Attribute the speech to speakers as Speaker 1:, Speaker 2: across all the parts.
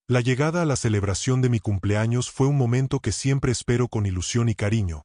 Speaker 1: La llegada a la celebración de mi cumpleaños fue un momento que siempre espero con ilusión y cariño,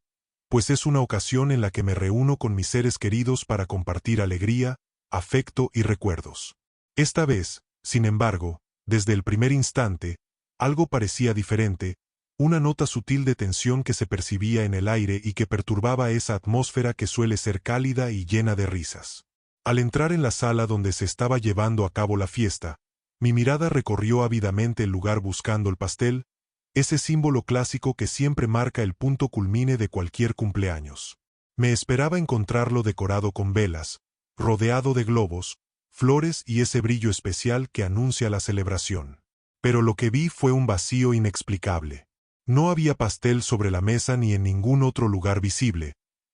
Speaker 1: pues es una ocasión en la que me reúno con mis seres queridos para compartir alegría, afecto y recuerdos. Esta vez, sin embargo, desde el primer instante, algo parecía diferente, una nota sutil de tensión que se percibía en el aire y que perturbaba esa atmósfera que suele ser cálida y llena de risas. Al entrar en la sala donde se estaba llevando a cabo la fiesta, mi mirada recorrió ávidamente el lugar buscando el pastel, ese símbolo clásico que siempre marca el punto culmine de cualquier cumpleaños. Me esperaba encontrarlo decorado con velas, rodeado de globos, flores y ese brillo especial que anuncia la celebración. Pero lo que vi fue un vacío inexplicable. No había pastel sobre la mesa ni en ningún otro lugar visible,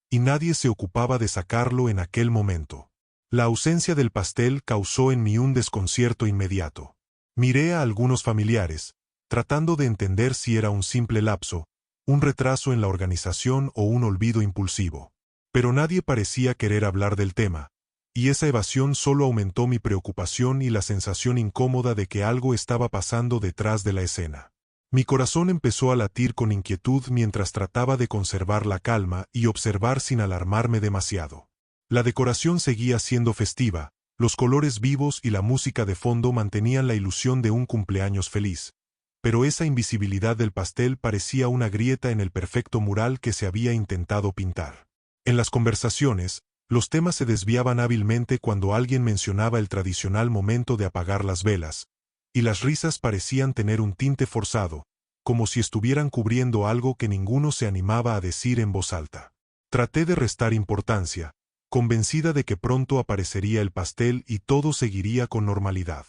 Speaker 1: y nadie se ocupaba de sacarlo en aquel momento. La ausencia del pastel causó en mí un desconcierto inmediato. Miré a algunos familiares, tratando de entender si era un simple lapso, un retraso en la organización o un olvido impulsivo. Pero nadie parecía querer hablar del tema, y esa evasión solo aumentó mi preocupación y la sensación incómoda de que algo estaba pasando detrás de la escena. Mi corazón empezó a latir con inquietud mientras trataba de conservar la calma y observar sin alarmarme demasiado. La decoración seguía siendo festiva, los colores vivos y la música de fondo mantenían la ilusión de un cumpleaños feliz, pero esa invisibilidad del pastel parecía una grieta en el perfecto mural que se había intentado pintar. En las conversaciones, los temas se desviaban hábilmente cuando alguien mencionaba el tradicional momento de apagar las velas, y las risas parecían tener un tinte forzado, como si estuvieran cubriendo algo que ninguno se animaba a decir en voz alta. Traté de restar importancia, convencida de que pronto aparecería el pastel y todo seguiría con normalidad.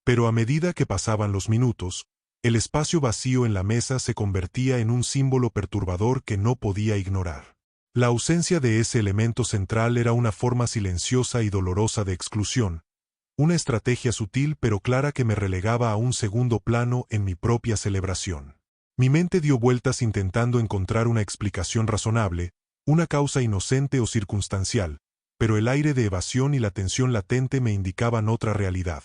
Speaker 1: Pero a medida que pasaban los minutos, el espacio vacío en la mesa se convertía en un símbolo perturbador que no podía ignorar. La ausencia de ese elemento central era una forma silenciosa y dolorosa de exclusión, una estrategia sutil pero clara que me relegaba a un segundo plano en mi propia celebración. Mi mente dio vueltas intentando encontrar una explicación razonable, una causa inocente o circunstancial, pero el aire de evasión y la tensión latente me indicaban otra realidad.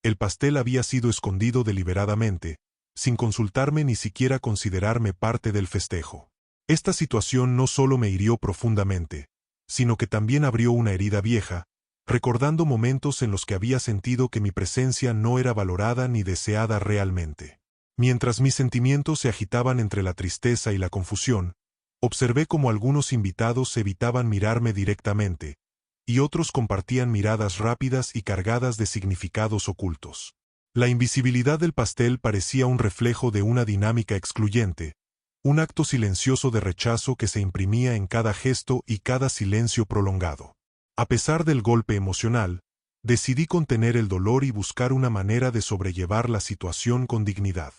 Speaker 1: El pastel había sido escondido deliberadamente, sin consultarme ni siquiera considerarme parte del festejo. Esta situación no solo me hirió profundamente, sino que también abrió una herida vieja, recordando momentos en los que había sentido que mi presencia no era valorada ni deseada realmente. Mientras mis sentimientos se agitaban entre la tristeza y la confusión, observé cómo algunos invitados evitaban mirarme directamente, y otros compartían miradas rápidas y cargadas de significados ocultos. La invisibilidad del pastel parecía un reflejo de una dinámica excluyente, un acto silencioso de rechazo que se imprimía en cada gesto y cada silencio prolongado. A pesar del golpe emocional, decidí contener el dolor y buscar una manera de sobrellevar la situación con dignidad.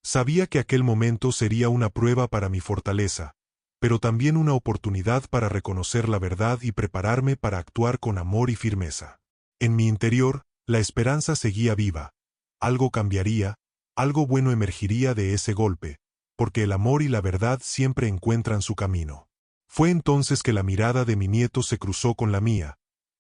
Speaker 1: Sabía que aquel momento sería una prueba para mi fortaleza, pero también una oportunidad para reconocer la verdad y prepararme para actuar con amor y firmeza. En mi interior, la esperanza seguía viva. Algo cambiaría, algo bueno emergiría de ese golpe, porque el amor y la verdad siempre encuentran su camino. Fue entonces que la mirada de mi nieto se cruzó con la mía,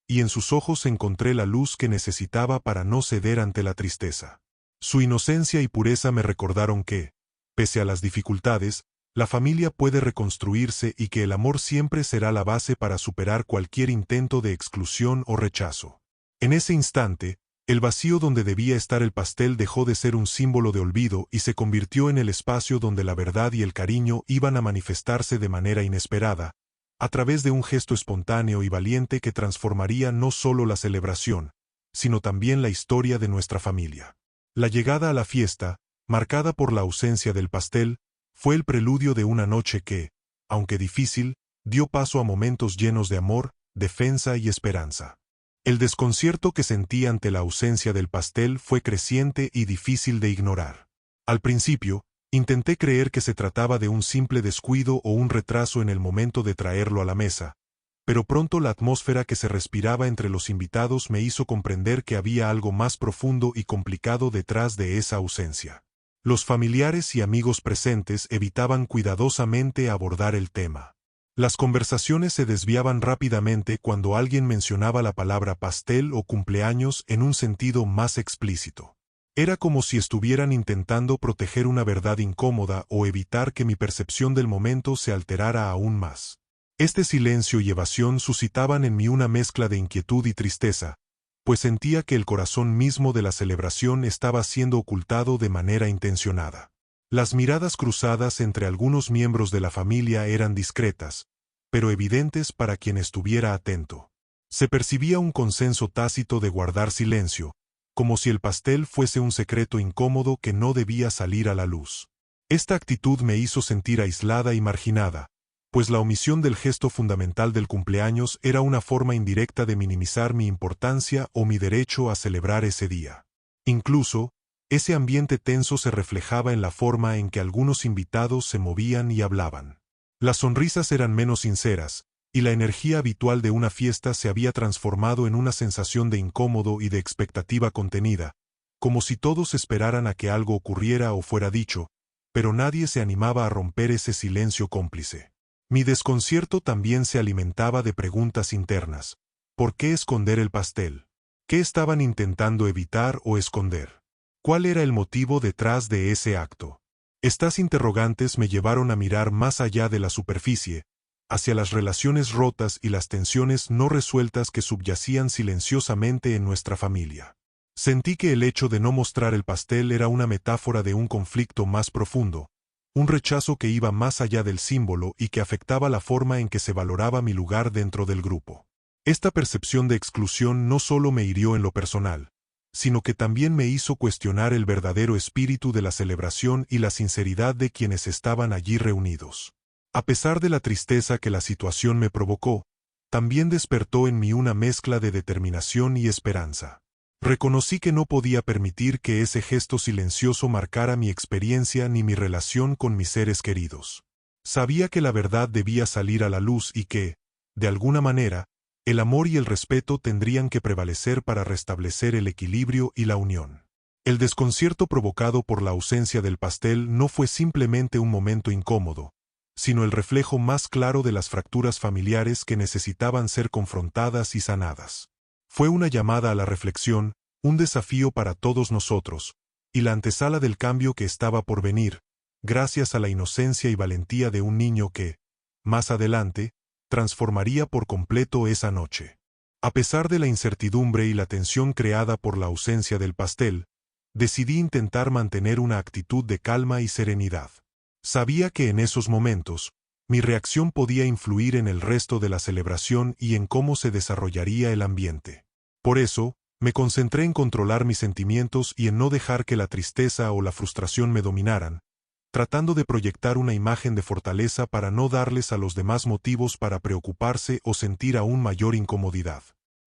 Speaker 1: y en sus ojos encontré la luz que necesitaba para no ceder ante la tristeza. Su inocencia y pureza me recordaron que, pese a las dificultades, la familia puede reconstruirse y que el amor siempre será la base para superar cualquier intento de exclusión o rechazo. En ese instante, el vacío donde debía estar el pastel dejó de ser un símbolo de olvido y se convirtió en el espacio donde la verdad y el cariño iban a manifestarse de manera inesperada, a través de un gesto espontáneo y valiente que transformaría no solo la celebración, sino también la historia de nuestra familia. La llegada a la fiesta, marcada por la ausencia del pastel, fue el preludio de una noche que, aunque difícil, dio paso a momentos llenos de amor, defensa y esperanza. El desconcierto que sentí ante la ausencia del pastel fue creciente y difícil de ignorar. Al principio, intenté creer que se trataba de un simple descuido o un retraso en el momento de traerlo a la mesa, pero pronto la atmósfera que se respiraba entre los invitados me hizo comprender que había algo más profundo y complicado detrás de esa ausencia. Los familiares y amigos presentes evitaban cuidadosamente abordar el tema. Las conversaciones se desviaban rápidamente cuando alguien mencionaba la palabra pastel o cumpleaños en un sentido más explícito. Era como si estuvieran intentando proteger una verdad incómoda o evitar que mi percepción del momento se alterara aún más. Este silencio y evasión suscitaban en mí una mezcla de inquietud y tristeza, pues sentía que el corazón mismo de la celebración estaba siendo ocultado de manera intencionada. Las miradas cruzadas entre algunos miembros de la familia eran discretas, pero evidentes para quien estuviera atento. Se percibía un consenso tácito de guardar silencio, como si el pastel fuese un secreto incómodo que no debía salir a la luz. Esta actitud me hizo sentir aislada y marginada, pues la omisión del gesto fundamental del cumpleaños era una forma indirecta de minimizar mi importancia o mi derecho a celebrar ese día. Incluso, ese ambiente tenso se reflejaba en la forma en que algunos invitados se movían y hablaban. Las sonrisas eran menos sinceras, y la energía habitual de una fiesta se había transformado en una sensación de incómodo y de expectativa contenida, como si todos esperaran a que algo ocurriera o fuera dicho, pero nadie se animaba a romper ese silencio cómplice. Mi desconcierto también se alimentaba de preguntas internas. ¿Por qué esconder el pastel? ¿Qué estaban intentando evitar o esconder? ¿Cuál era el motivo detrás de ese acto? Estas interrogantes me llevaron a mirar más allá de la superficie, hacia las relaciones rotas y las tensiones no resueltas que subyacían silenciosamente en nuestra familia. Sentí que el hecho de no mostrar el pastel era una metáfora de un conflicto más profundo, un rechazo que iba más allá del símbolo y que afectaba la forma en que se valoraba mi lugar dentro del grupo. Esta percepción de exclusión no solo me hirió en lo personal, sino que también me hizo cuestionar el verdadero espíritu de la celebración y la sinceridad de quienes estaban allí reunidos. A pesar de la tristeza que la situación me provocó, también despertó en mí una mezcla de determinación y esperanza. Reconocí que no podía permitir que ese gesto silencioso marcara mi experiencia ni mi relación con mis seres queridos. Sabía que la verdad debía salir a la luz y que, de alguna manera, el amor y el respeto tendrían que prevalecer para restablecer el equilibrio y la unión. El desconcierto provocado por la ausencia del pastel no fue simplemente un momento incómodo, sino el reflejo más claro de las fracturas familiares que necesitaban ser confrontadas y sanadas. Fue una llamada a la reflexión, un desafío para todos nosotros, y la antesala del cambio que estaba por venir, gracias a la inocencia y valentía de un niño que, más adelante, transformaría por completo esa noche. A pesar de la incertidumbre y la tensión creada por la ausencia del pastel, decidí intentar mantener una actitud de calma y serenidad. Sabía que en esos momentos, mi reacción podía influir en el resto de la celebración y en cómo se desarrollaría el ambiente. Por eso, me concentré en controlar mis sentimientos y en no dejar que la tristeza o la frustración me dominaran, tratando de proyectar una imagen de fortaleza para no darles a los demás motivos para preocuparse o sentir aún mayor incomodidad.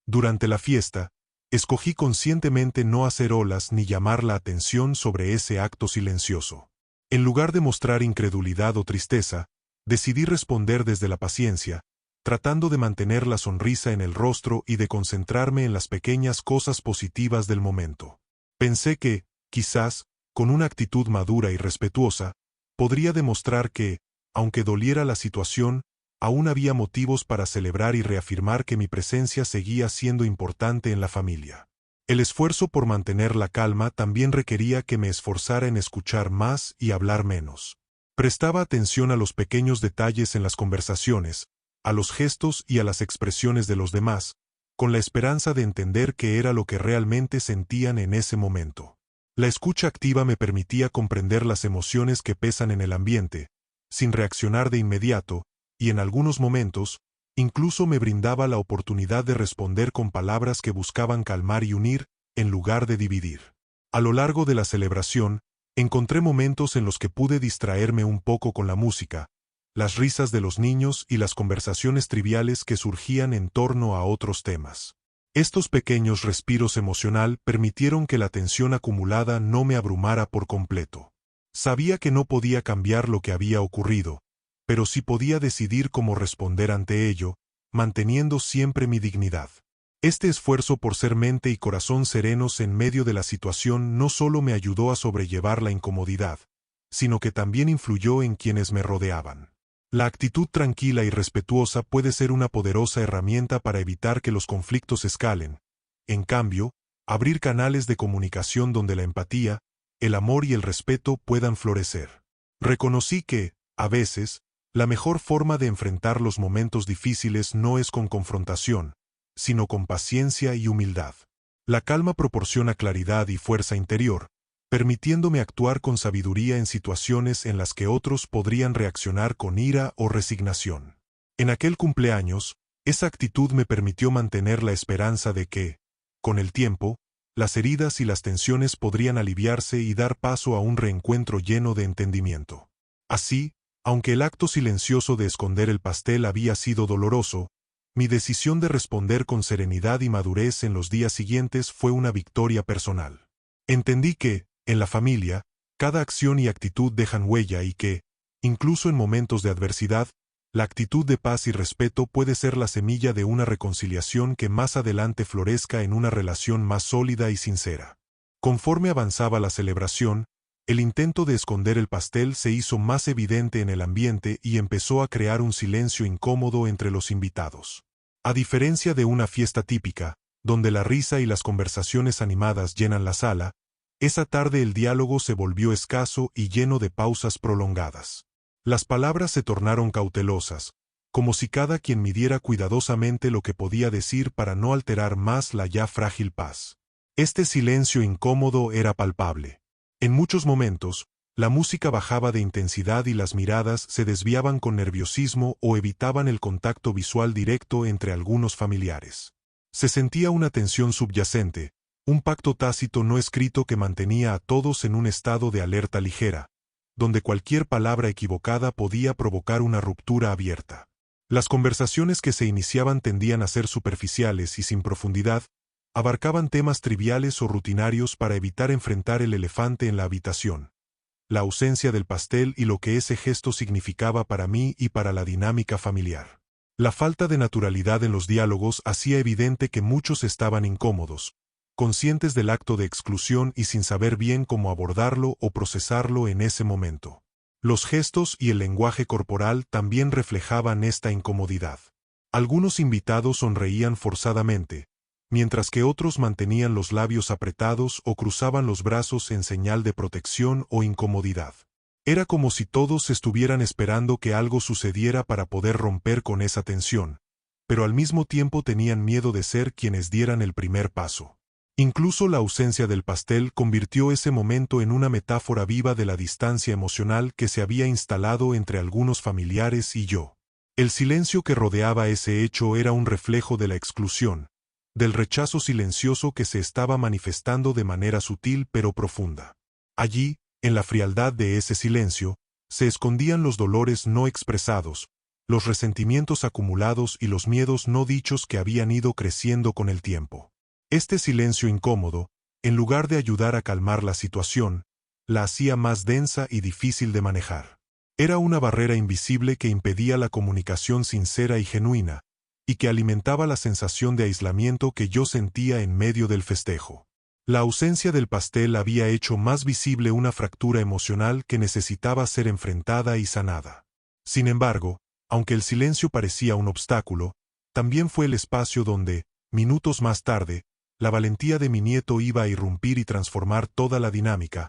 Speaker 1: Durante la fiesta, escogí conscientemente no hacer olas ni llamar la atención sobre ese acto silencioso. En lugar de mostrar incredulidad o tristeza, decidí responder desde la paciencia, tratando de mantener la sonrisa en el rostro y de concentrarme en las pequeñas cosas positivas del momento. Pensé que, quizás, con una actitud madura y respetuosa, podría demostrar que, aunque doliera la situación, aún había motivos para celebrar y reafirmar que mi presencia seguía siendo importante en la familia. El esfuerzo por mantener la calma también requería que me esforzara en escuchar más y hablar menos. Prestaba atención a los pequeños detalles en las conversaciones, a los gestos y a las expresiones de los demás, con la esperanza de entender qué era lo que realmente sentían en ese momento. La escucha activa me permitía comprender las emociones que pesan en el ambiente, sin reaccionar de inmediato, y en algunos momentos, incluso me brindaba la oportunidad de responder con palabras que buscaban calmar y unir, en lugar de dividir. A lo largo de la celebración, encontré momentos en los que pude distraerme un poco con la música, las risas de los niños y las conversaciones triviales que surgían en torno a otros temas. Estos pequeños respiros emocional permitieron que la tensión acumulada no me abrumara por completo. Sabía que no podía cambiar lo que había ocurrido, pero sí podía decidir cómo responder ante ello, manteniendo siempre mi dignidad. Este esfuerzo por ser mente y corazón serenos en medio de la situación no solo me ayudó a sobrellevar la incomodidad, sino que también influyó en quienes me rodeaban. La actitud tranquila y respetuosa puede ser una poderosa herramienta para evitar que los conflictos escalen. En cambio, abrir canales de comunicación donde la empatía, el amor y el respeto puedan florecer. Reconocí que, a veces, la mejor forma de enfrentar los momentos difíciles no es con confrontación, sino con paciencia y humildad. La calma proporciona claridad y fuerza interior, permitiéndome actuar con sabiduría en situaciones en las que otros podrían reaccionar con ira o resignación. En aquel cumpleaños, esa actitud me permitió mantener la esperanza de que, con el tiempo, las heridas y las tensiones podrían aliviarse y dar paso a un reencuentro lleno de entendimiento. Así, aunque el acto silencioso de esconder el pastel había sido doloroso, mi decisión de responder con serenidad y madurez en los días siguientes fue una victoria personal. Entendí que, en la familia, cada acción y actitud dejan huella y que, incluso en momentos de adversidad, la actitud de paz y respeto puede ser la semilla de una reconciliación que más adelante florezca en una relación más sólida y sincera. Conforme avanzaba la celebración, el intento de esconder el pastel se hizo más evidente en el ambiente y empezó a crear un silencio incómodo entre los invitados. A diferencia de una fiesta típica, donde la risa y las conversaciones animadas llenan la sala, esa tarde el diálogo se volvió escaso y lleno de pausas prolongadas. Las palabras se tornaron cautelosas, como si cada quien midiera cuidadosamente lo que podía decir para no alterar más la ya frágil paz. Este silencio incómodo era palpable. En muchos momentos, la música bajaba de intensidad y las miradas se desviaban con nerviosismo o evitaban el contacto visual directo entre algunos familiares. Se sentía una tensión subyacente, un pacto tácito no escrito que mantenía a todos en un estado de alerta ligera, donde cualquier palabra equivocada podía provocar una ruptura abierta. Las conversaciones que se iniciaban tendían a ser superficiales y sin profundidad, abarcaban temas triviales o rutinarios para evitar enfrentar el elefante en la habitación, la ausencia del pastel y lo que ese gesto significaba para mí y para la dinámica familiar. La falta de naturalidad en los diálogos hacía evidente que muchos estaban incómodos, conscientes del acto de exclusión y sin saber bien cómo abordarlo o procesarlo en ese momento. Los gestos y el lenguaje corporal también reflejaban esta incomodidad. Algunos invitados sonreían forzadamente, mientras que otros mantenían los labios apretados o cruzaban los brazos en señal de protección o incomodidad. Era como si todos estuvieran esperando que algo sucediera para poder romper con esa tensión, pero al mismo tiempo tenían miedo de ser quienes dieran el primer paso. Incluso la ausencia del pastel convirtió ese momento en una metáfora viva de la distancia emocional que se había instalado entre algunos familiares y yo. El silencio que rodeaba ese hecho era un reflejo de la exclusión, del rechazo silencioso que se estaba manifestando de manera sutil pero profunda. Allí, en la frialdad de ese silencio, se escondían los dolores no expresados, los resentimientos acumulados y los miedos no dichos que habían ido creciendo con el tiempo. Este silencio incómodo, en lugar de ayudar a calmar la situación, la hacía más densa y difícil de manejar. Era una barrera invisible que impedía la comunicación sincera y genuina, y que alimentaba la sensación de aislamiento que yo sentía en medio del festejo. La ausencia del pastel había hecho más visible una fractura emocional que necesitaba ser enfrentada y sanada. Sin embargo, aunque el silencio parecía un obstáculo, también fue el espacio donde, minutos más tarde, la valentía de mi nieto iba a irrumpir y transformar toda la dinámica,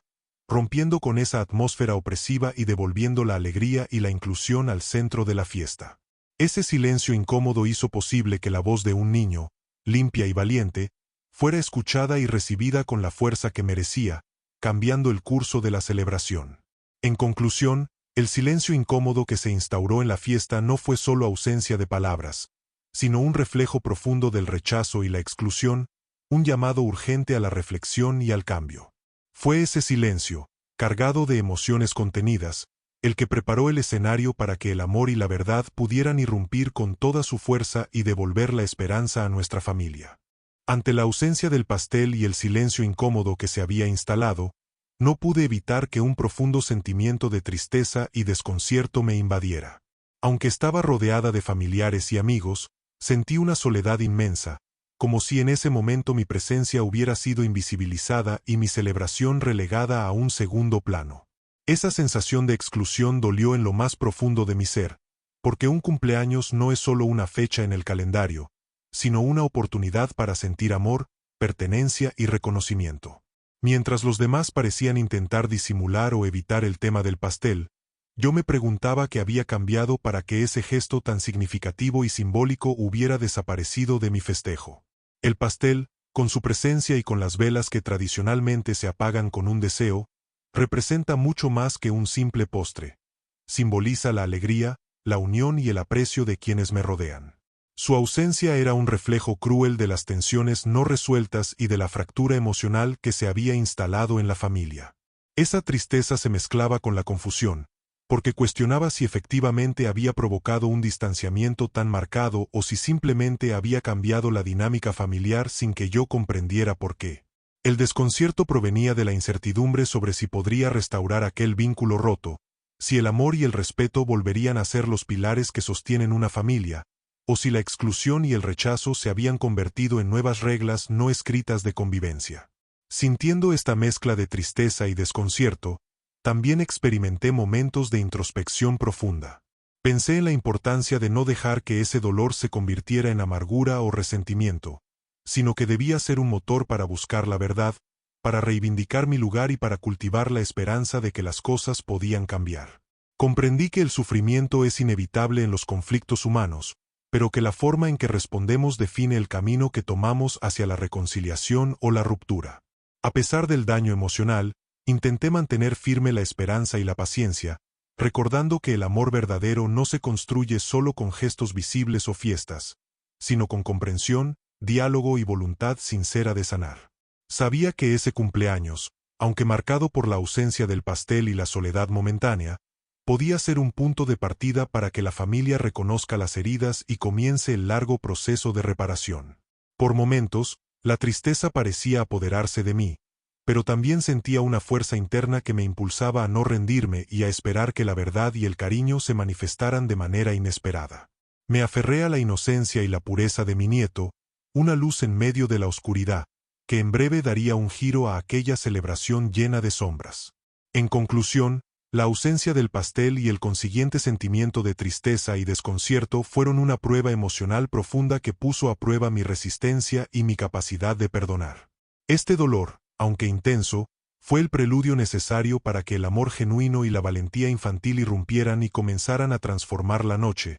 Speaker 1: rompiendo con esa atmósfera opresiva y devolviendo la alegría y la inclusión al centro de la fiesta. Ese silencio incómodo hizo posible que la voz de un niño, limpia y valiente, fuera escuchada y recibida con la fuerza que merecía, cambiando el curso de la celebración. En conclusión, el silencio incómodo que se instauró en la fiesta no fue solo ausencia de palabras, sino un reflejo profundo del rechazo y la exclusión, un llamado urgente a la reflexión y al cambio. Fue ese silencio, cargado de emociones contenidas, el que preparó el escenario para que el amor y la verdad pudieran irrumpir con toda su fuerza y devolver la esperanza a nuestra familia. Ante la ausencia del pastel y el silencio incómodo que se había instalado, no pude evitar que un profundo sentimiento de tristeza y desconcierto me invadiera. Aunque estaba rodeada de familiares y amigos, sentí una soledad inmensa, como si en ese momento mi presencia hubiera sido invisibilizada y mi celebración relegada a un segundo plano. Esa sensación de exclusión dolió en lo más profundo de mi ser, porque un cumpleaños no es solo una fecha en el calendario, sino una oportunidad para sentir amor, pertenencia y reconocimiento. Mientras los demás parecían intentar disimular o evitar el tema del pastel, yo me preguntaba qué había cambiado para que ese gesto tan significativo y simbólico hubiera desaparecido de mi festejo. El pastel, con su presencia y con las velas que tradicionalmente se apagan con un deseo, representa mucho más que un simple postre. Simboliza la alegría, la unión y el aprecio de quienes me rodean. Su ausencia era un reflejo cruel de las tensiones no resueltas y de la fractura emocional que se había instalado en la familia. Esa tristeza se mezclaba con la confusión, porque cuestionaba si efectivamente había provocado un distanciamiento tan marcado o si simplemente había cambiado la dinámica familiar sin que yo comprendiera por qué. El desconcierto provenía de la incertidumbre sobre si podría restaurar aquel vínculo roto, si el amor y el respeto volverían a ser los pilares que sostienen una familia, o si la exclusión y el rechazo se habían convertido en nuevas reglas no escritas de convivencia. Sintiendo esta mezcla de tristeza y desconcierto, también experimenté momentos de introspección profunda. Pensé en la importancia de no dejar que ese dolor se convirtiera en amargura o resentimiento, sino que debía ser un motor para buscar la verdad, para reivindicar mi lugar y para cultivar la esperanza de que las cosas podían cambiar. Comprendí que el sufrimiento es inevitable en los conflictos humanos, pero que la forma en que respondemos define el camino que tomamos hacia la reconciliación o la ruptura. A pesar del daño emocional, intenté mantener firme la esperanza y la paciencia, recordando que el amor verdadero no se construye solo con gestos visibles o fiestas, sino con comprensión, diálogo y voluntad sincera de sanar. Sabía que ese cumpleaños, aunque marcado por la ausencia del pastel y la soledad momentánea, podía ser un punto de partida para que la familia reconozca las heridas y comience el largo proceso de reparación. Por momentos, la tristeza parecía apoderarse de mí, pero también sentía una fuerza interna que me impulsaba a no rendirme y a esperar que la verdad y el cariño se manifestaran de manera inesperada. Me aferré a la inocencia y la pureza de mi nieto, una luz en medio de la oscuridad, que en breve daría un giro a aquella celebración llena de sombras. En conclusión, la ausencia del pastel y el consiguiente sentimiento de tristeza y desconcierto fueron una prueba emocional profunda que puso a prueba mi resistencia y mi capacidad de perdonar. Este dolor, aunque intenso, fue el preludio necesario para que el amor genuino y la valentía infantil irrumpieran y comenzaran a transformar la noche,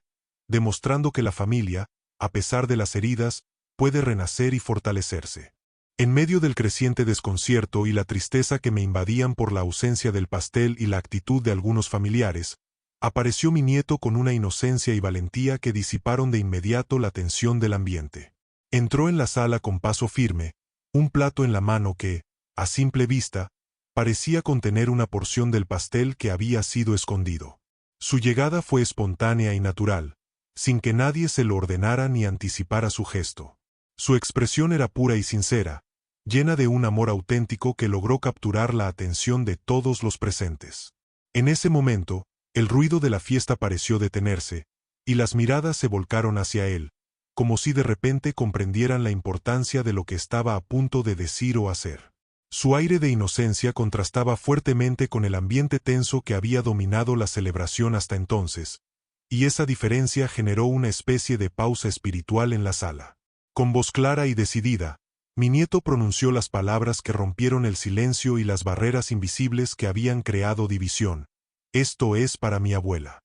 Speaker 1: demostrando que la familia, a pesar de las heridas, puede renacer y fortalecerse. En medio del creciente desconcierto y la tristeza que me invadían por la ausencia del pastel y la actitud de algunos familiares, apareció mi nieto con una inocencia y valentía que disiparon de inmediato la tensión del ambiente. Entró en la sala con paso firme, un plato en la mano que, a simple vista, parecía contener una porción del pastel que había sido escondido. Su llegada fue espontánea y natural, sin que nadie se lo ordenara ni anticipara su gesto. Su expresión era pura y sincera, llena de un amor auténtico que logró capturar la atención de todos los presentes. En ese momento, el ruido de la fiesta pareció detenerse, y las miradas se volcaron hacia él, como si de repente comprendieran la importancia de lo que estaba a punto de decir o hacer. Su aire de inocencia contrastaba fuertemente con el ambiente tenso que había dominado la celebración hasta entonces, y esa diferencia generó una especie de pausa espiritual en la sala. Con voz clara y decidida, mi nieto pronunció las palabras que rompieron el silencio y las barreras invisibles que habían creado división. Esto es para mi abuela.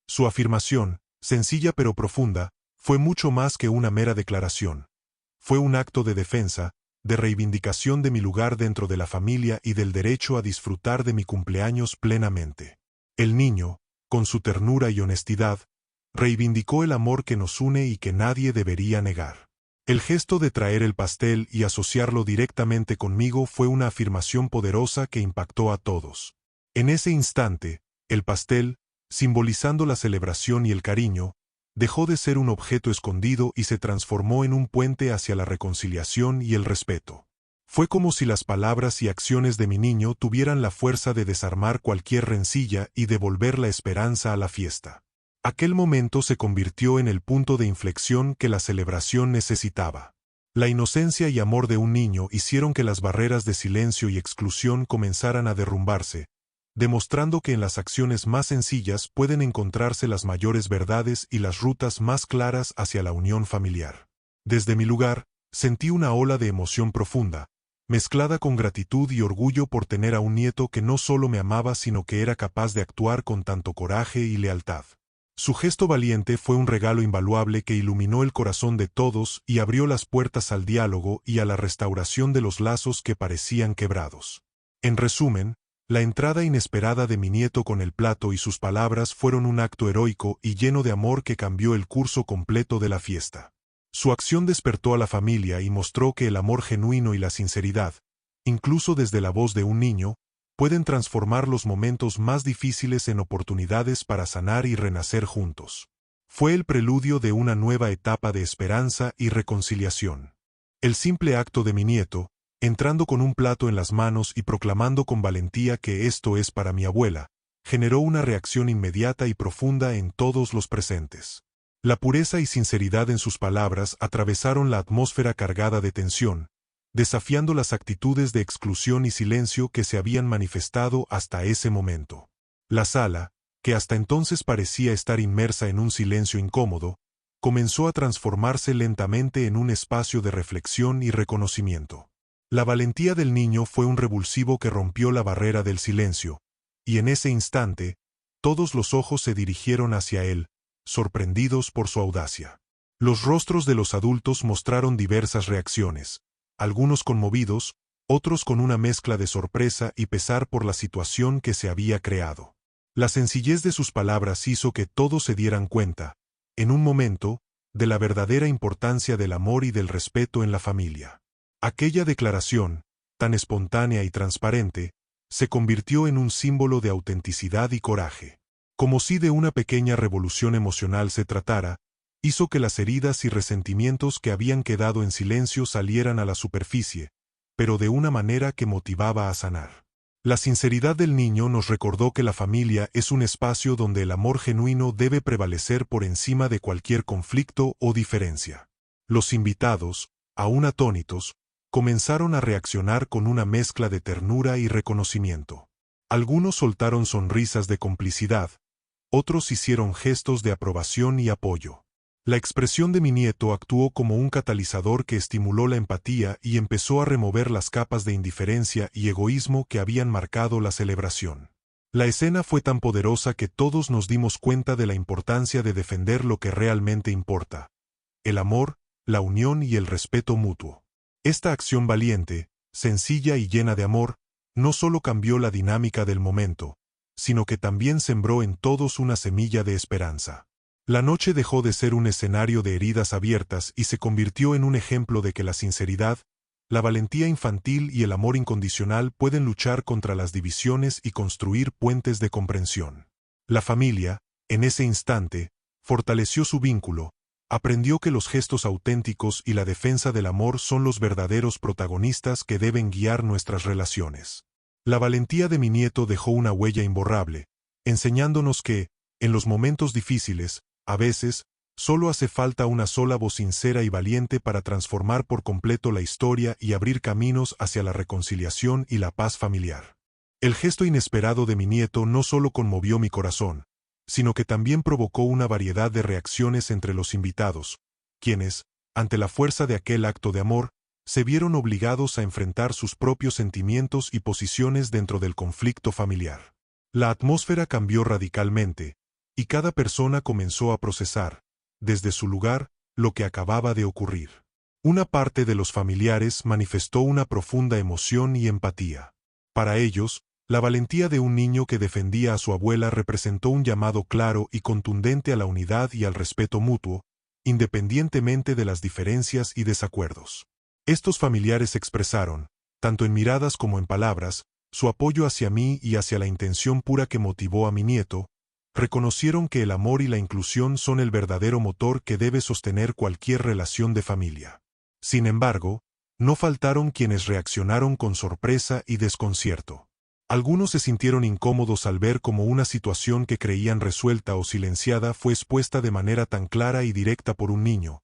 Speaker 1: Su afirmación, sencilla pero profunda, fue mucho más que una mera declaración. Fue un acto de defensa, de reivindicación de mi lugar dentro de la familia y del derecho a disfrutar de mi cumpleaños plenamente. El niño, con su ternura y honestidad, reivindicó el amor que nos une y que nadie debería negar. El gesto de traer el pastel y asociarlo directamente conmigo fue una afirmación poderosa que impactó a todos. En ese instante, el pastel, simbolizando la celebración y el cariño, dejó de ser un objeto escondido y se transformó en un puente hacia la reconciliación y el respeto. Fue como si las palabras y acciones de mi niño tuvieran la fuerza de desarmar cualquier rencilla y devolver la esperanza a la fiesta. Aquel momento se convirtió en el punto de inflexión que la celebración necesitaba. La inocencia y amor de un niño hicieron que las barreras de silencio y exclusión comenzaran a derrumbarse, demostrando que en las acciones más sencillas pueden encontrarse las mayores verdades y las rutas más claras hacia la unión familiar. Desde mi lugar, Sentí una ola de emoción profunda, mezclada con gratitud y orgullo por tener a un nieto que no solo me amaba sino que era capaz de actuar con tanto coraje y lealtad. Su gesto valiente fue un regalo invaluable que iluminó el corazón de todos y abrió las puertas al diálogo y a la restauración de los lazos que parecían quebrados. En resumen, la entrada inesperada de mi nieto con el plato y sus palabras fueron un acto heroico y lleno de amor que cambió el curso completo de la fiesta. Su acción despertó a la familia y mostró que el amor genuino y la sinceridad, incluso desde la voz de un niño, pueden transformar los momentos más difíciles en oportunidades para sanar y renacer juntos. Fue el preludio de una nueva etapa de esperanza y reconciliación. El simple acto de mi nieto, entrando con un plato en las manos y proclamando con valentía que esto es para mi abuela, generó una reacción inmediata y profunda en todos los presentes. La pureza y sinceridad en sus palabras atravesaron la atmósfera cargada de tensión, desafiando las actitudes de exclusión y silencio que se habían manifestado hasta ese momento. La sala, que hasta entonces parecía estar inmersa en un silencio incómodo, comenzó a transformarse lentamente en un espacio de reflexión y reconocimiento. La valentía del niño fue un revulsivo que rompió la barrera del silencio, y en ese instante, todos los ojos se dirigieron hacia él, sorprendidos por su audacia. Los rostros de los adultos mostraron diversas reacciones, algunos conmovidos, otros con una mezcla de sorpresa y pesar por la situación que se había creado. La sencillez de sus palabras hizo que todos se dieran cuenta, en un momento, de la verdadera importancia del amor y del respeto en la familia. Aquella declaración, tan espontánea y transparente, se convirtió en un símbolo de autenticidad y coraje. Como si de una pequeña revolución emocional se tratara, hizo que las heridas y resentimientos que habían quedado en silencio salieran a la superficie, pero de una manera que motivaba a sanar. La sinceridad del niño nos recordó que la familia es un espacio donde el amor genuino debe prevalecer por encima de cualquier conflicto o diferencia. Los invitados, aún atónitos, comenzaron a reaccionar con una mezcla de ternura y reconocimiento. Algunos soltaron sonrisas de complicidad, otros hicieron gestos de aprobación y apoyo. La expresión de mi nieto actuó como un catalizador que estimuló la empatía y empezó a remover las capas de indiferencia y egoísmo que habían marcado la celebración. La escena fue tan poderosa que todos nos dimos cuenta de la importancia de defender lo que realmente importa: el amor, la unión y el respeto mutuo. Esta acción valiente, sencilla y llena de amor, no solo cambió la dinámica del momento, sino que también sembró en todos una semilla de esperanza. La noche dejó de ser un escenario de heridas abiertas y se convirtió en un ejemplo de que la sinceridad, la valentía infantil y el amor incondicional pueden luchar contra las divisiones y construir puentes de comprensión. La familia, en ese instante, fortaleció su vínculo, aprendió que los gestos auténticos y la defensa del amor son los verdaderos protagonistas que deben guiar nuestras relaciones. La valentía de mi nieto dejó una huella imborrable, enseñándonos que, en los momentos difíciles, a veces, solo hace falta una sola voz sincera y valiente para transformar por completo la historia y abrir caminos hacia la reconciliación y la paz familiar. El gesto inesperado de mi nieto no solo conmovió mi corazón, sino que también provocó una variedad de reacciones entre los invitados, quienes, ante la fuerza de aquel acto de amor, se vieron obligados a enfrentar sus propios sentimientos y posiciones dentro del conflicto familiar. La atmósfera cambió radicalmente, y cada persona comenzó a procesar, desde su lugar, lo que acababa de ocurrir. Una parte de los familiares manifestó una profunda emoción y empatía. Para ellos, la valentía de un niño que defendía a su abuela representó un llamado claro y contundente a la unidad y al respeto mutuo, independientemente de las diferencias y desacuerdos. Estos familiares expresaron, tanto en miradas como en palabras, su apoyo hacia mí y hacia la intención pura que motivó a mi nieto. Reconocieron que el amor y la inclusión son el verdadero motor que debe sostener cualquier relación de familia. Sin embargo, no faltaron quienes reaccionaron con sorpresa y desconcierto. Algunos se sintieron incómodos al ver cómo una situación que creían resuelta o silenciada fue expuesta de manera tan clara y directa por un niño,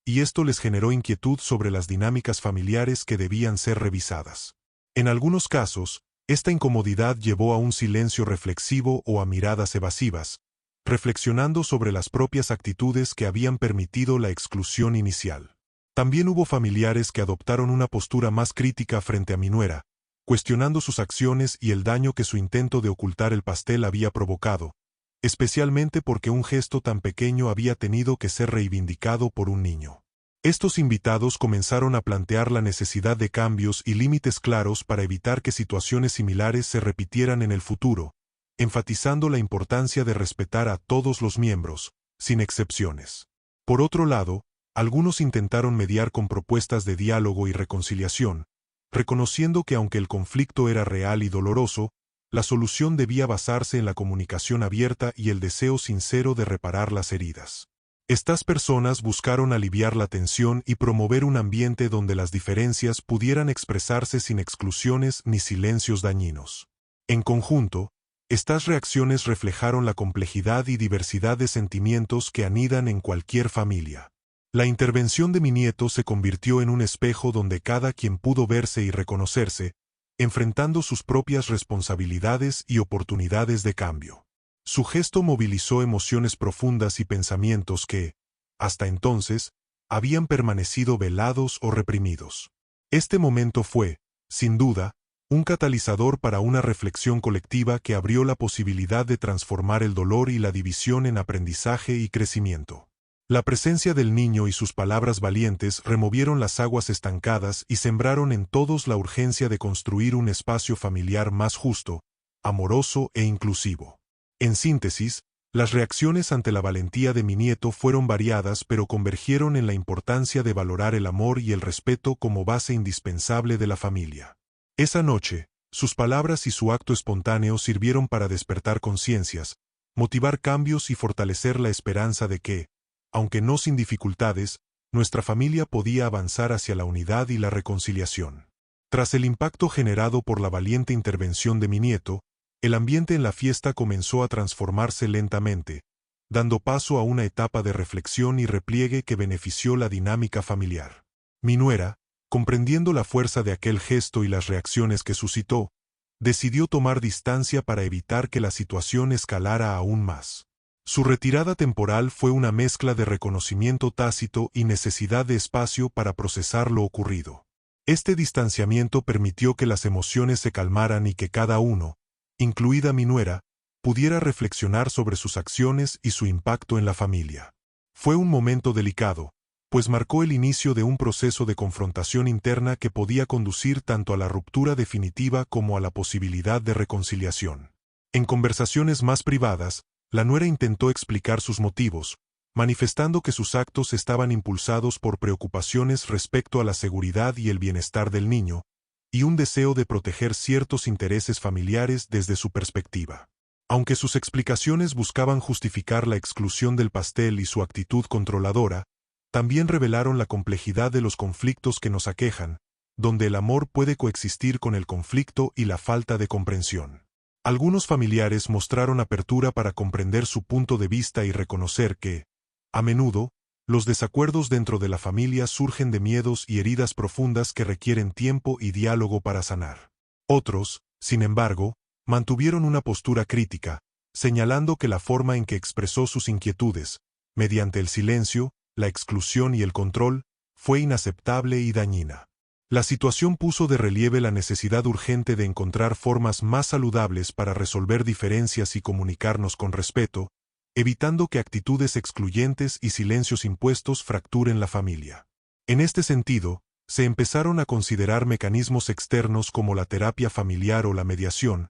Speaker 1: y esto les generó inquietud sobre las dinámicas familiares que debían ser revisadas. En algunos casos, esta incomodidad llevó a un silencio reflexivo o a miradas evasivas, reflexionando sobre las propias actitudes que habían permitido la exclusión inicial. También hubo familiares que adoptaron una postura más crítica frente a mi nuera, cuestionando sus acciones y el daño que su intento de ocultar el pastel había provocado, especialmente porque un gesto tan pequeño había tenido que ser reivindicado por un niño. Estos invitados comenzaron a plantear la necesidad de cambios y límites claros para evitar que situaciones similares se repitieran en el futuro, enfatizando la importancia de respetar a todos los miembros, sin excepciones. Por otro lado, algunos intentaron mediar con propuestas de diálogo y reconciliación, reconociendo que aunque el conflicto era real y doloroso, la solución debía basarse en la comunicación abierta y el deseo sincero de reparar las heridas. Estas personas buscaron aliviar la tensión y promover un ambiente donde las diferencias pudieran expresarse sin exclusiones ni silencios dañinos. En conjunto, estas reacciones reflejaron la complejidad y diversidad de sentimientos que anidan en cualquier familia. La intervención de mi nieto se convirtió en un espejo donde cada quien pudo verse y reconocerse, enfrentando sus propias responsabilidades y oportunidades de cambio. Su gesto movilizó emociones profundas y pensamientos que, hasta entonces, habían permanecido velados o reprimidos. Este momento fue, sin duda, un catalizador para una reflexión colectiva que abrió la posibilidad de transformar el dolor y la división en aprendizaje y crecimiento. La presencia del niño y sus palabras valientes removieron las aguas estancadas y sembraron en todos la urgencia de construir un espacio familiar más justo, amoroso e inclusivo. En síntesis, las reacciones ante la valentía de mi nieto fueron variadas pero convergieron en la importancia de valorar el amor y el respeto como base indispensable de la familia. Esa noche, sus palabras y su acto espontáneo sirvieron para despertar conciencias, motivar cambios y fortalecer la esperanza de que, aunque no sin dificultades, nuestra familia podía avanzar hacia la unidad y la reconciliación. Tras el impacto generado por la valiente intervención de mi nieto, el ambiente en la fiesta comenzó a transformarse lentamente, dando paso a una etapa de reflexión y repliegue que benefició la dinámica familiar. Mi nuera, comprendiendo la fuerza de aquel gesto y las reacciones que suscitó, decidió tomar distancia para evitar que la situación escalara aún más. Su retirada temporal fue una mezcla de reconocimiento tácito y necesidad de espacio para procesar lo ocurrido. Este distanciamiento permitió que las emociones se calmaran y que cada uno, incluida mi nuera, pudiera reflexionar sobre sus acciones y su impacto en la familia. Fue un momento delicado, pues marcó el inicio de un proceso de confrontación interna que podía conducir tanto a la ruptura definitiva como a la posibilidad de reconciliación. En conversaciones más privadas, la nuera intentó explicar sus motivos, manifestando que sus actos estaban impulsados por preocupaciones respecto a la seguridad y el bienestar del niño, y un deseo de proteger ciertos intereses familiares desde su perspectiva. Aunque sus explicaciones buscaban justificar la exclusión del pastel y su actitud controladora, también revelaron la complejidad de los conflictos que nos aquejan, donde el amor puede coexistir con el conflicto y la falta de comprensión. Algunos familiares mostraron apertura para comprender su punto de vista y reconocer que, a menudo, los desacuerdos dentro de la familia surgen de miedos y heridas profundas que requieren tiempo y diálogo para sanar. Otros, sin embargo, mantuvieron una postura crítica, señalando que la forma en que expresó sus inquietudes, mediante el silencio, la exclusión y el control, fue inaceptable y dañina. La situación puso de relieve la necesidad urgente de encontrar formas más saludables para resolver diferencias y comunicarnos con respeto, evitando que actitudes excluyentes y silencios impuestos fracturen la familia. En este sentido, se empezaron a considerar mecanismos externos como la terapia familiar o la mediación,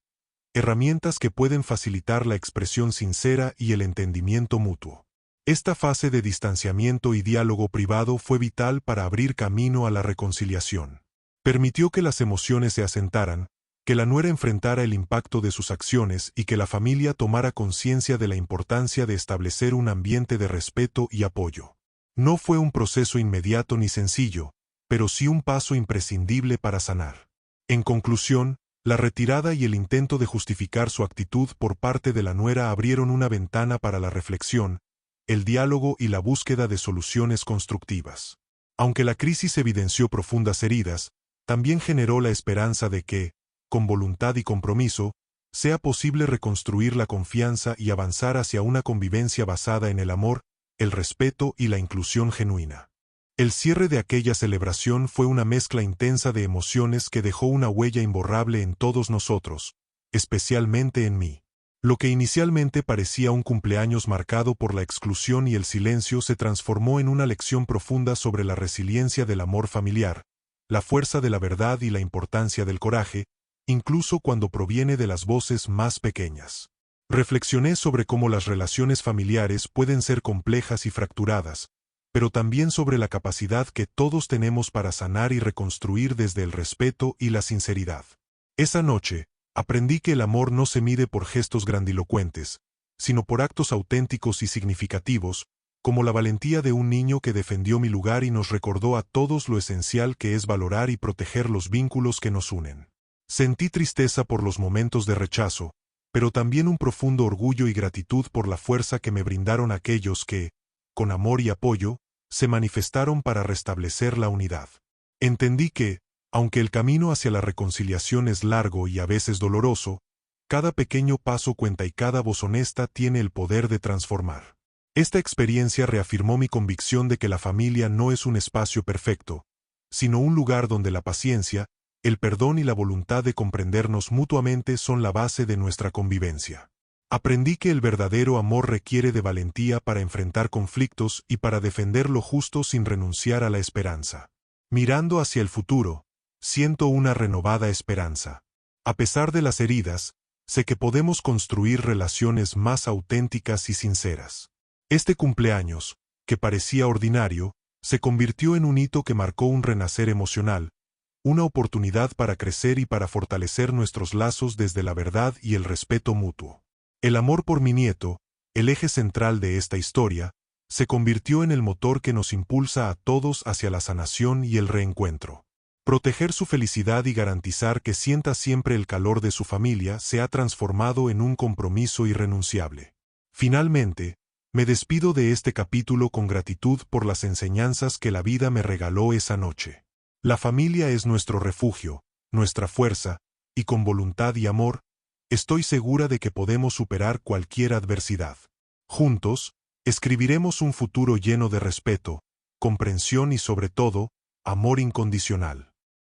Speaker 1: herramientas que pueden facilitar la expresión sincera y el entendimiento mutuo. Esta fase de distanciamiento y diálogo privado fue vital para abrir camino a la reconciliación. Permitió que las emociones se asentaran, que la nuera enfrentara el impacto de sus acciones y que la familia tomara conciencia de la importancia de establecer un ambiente de respeto y apoyo. No fue un proceso inmediato ni sencillo, pero sí un paso imprescindible para sanar. En conclusión, la retirada y el intento de justificar su actitud por parte de la nuera abrieron una ventana para la reflexión, el diálogo y la búsqueda de soluciones constructivas. Aunque la crisis evidenció profundas heridas, también generó la esperanza de que, con voluntad y compromiso, sea posible reconstruir la confianza y avanzar hacia una convivencia basada en el amor, el respeto y la inclusión genuina. El cierre de aquella celebración fue una mezcla intensa de emociones que dejó una huella imborrable en todos nosotros, especialmente en mí. Lo que inicialmente parecía un cumpleaños marcado por la exclusión y el silencio se transformó en una lección profunda sobre la resiliencia del amor familiar, la fuerza de la verdad y la importancia del coraje, incluso cuando proviene de las voces más pequeñas. Reflexioné sobre cómo las relaciones familiares pueden ser complejas y fracturadas, pero también sobre la capacidad que todos tenemos para sanar y reconstruir desde el respeto y la sinceridad. Esa noche, aprendí que el amor no se mide por gestos grandilocuentes, sino por actos auténticos y significativos, como la valentía de un niño que defendió mi lugar y nos recordó a todos lo esencial que es valorar y proteger los vínculos que nos unen. Sentí tristeza por los momentos de rechazo, pero también un profundo orgullo y gratitud por la fuerza que me brindaron aquellos que, con amor y apoyo, se manifestaron para restablecer la unidad. Entendí que, aunque el camino hacia la reconciliación es largo y a veces doloroso, cada pequeño paso cuenta y cada voz honesta tiene el poder de transformar. Esta experiencia reafirmó mi convicción de que la familia no es un espacio perfecto, sino un lugar donde la paciencia, el perdón y la voluntad de comprendernos mutuamente son la base de nuestra convivencia. Aprendí que el verdadero amor requiere de valentía para enfrentar conflictos y para defender lo justo sin renunciar a la esperanza. Mirando hacia el futuro, siento una renovada esperanza. A pesar de las heridas, sé que podemos construir relaciones más auténticas y sinceras. Este cumpleaños, que parecía ordinario, se convirtió en un hito que marcó un renacer emocional, una oportunidad para crecer y para fortalecer nuestros lazos desde la verdad y el respeto mutuo. El amor por mi nieto, el eje central de esta historia, se convirtió en el motor que nos impulsa a todos hacia la sanación y el reencuentro. Proteger su felicidad y garantizar que sienta siempre el calor de su familia se ha transformado en un compromiso irrenunciable. Finalmente, me despido de este capítulo con gratitud por las enseñanzas que la vida me regaló esa noche. La familia es nuestro refugio, nuestra fuerza, y con voluntad y amor, estoy segura de que podemos superar cualquier adversidad. Juntos, escribiremos un futuro lleno de respeto, comprensión y sobre todo, amor incondicional.